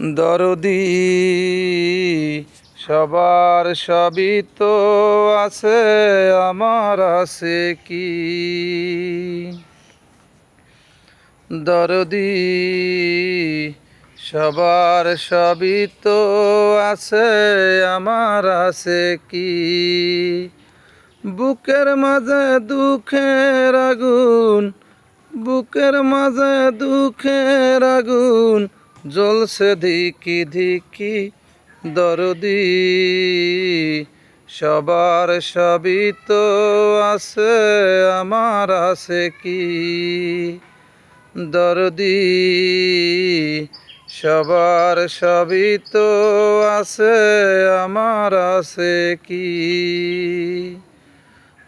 দরদি সবার সবই তো আছে, আমার আছে কি? দরদি সবার সবই তো আছে, আমার আছে কি? বুকের মাঝে দুঃখের আগুন, বুকের মাঝে দুঃখের আগুন জ্বলছে ধিকি ধিকি। দরদি সবার সবই তো আছে, আমার আছে কি? দরদি সবার সবই তো আছে, আমার আছে কি?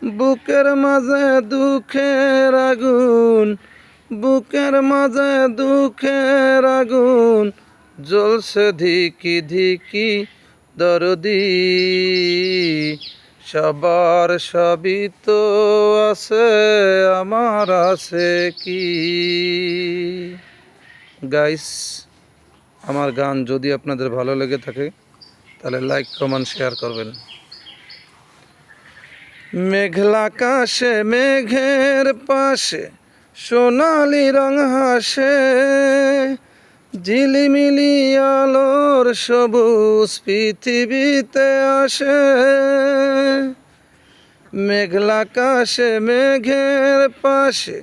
বুকের মাঝে দুঃখের আগুন, বুকের মাঝে দুঃখের আগুন জ্বলছে ধিকি ধিকি। দরদি সবার সবই তো আছে, আমার আছে কি? গাইস, আমার গান যদি আপনাদের ভালো লেগে থাকে তাহলে লাইক কমেন্ট শেয়ার করবেন। মেঘলা আকাশে মেঘের পাশে সোনালি রং হাসে, ঝিলিমিলি আলোর সবুজ পৃথিবীতে আসে। মেঘলা আকাশে মেঘের পাশে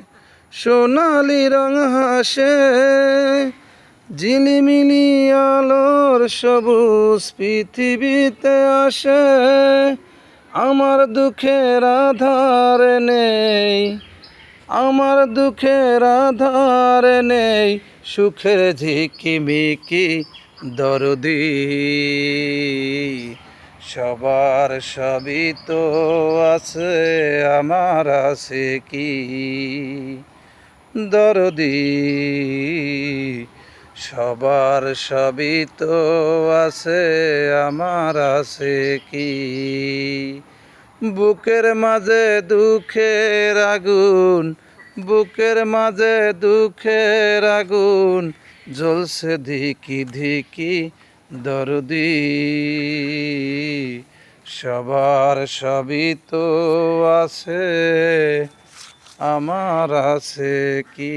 সোনালি রং হাসে, ঝিলিমিলি আলোর সবুজ পৃথিবীতে আসে। আমার দুঃখের আধার নেই, আমার দুঃখের আধার নেই সুখের ঝিকিমিকি। দরদি সবার সবই তো আছে, আমার আছে কি? দরদি সবার সবই তো আছে, আমার আছে কি? বুকের মাঝে দুঃখের আগুন, বুকের মাঝে দুঃখের আগুন জ্বলছে ধিকি ধিকি। দরদি সবার সবই তো আছে, আমার আছে কি?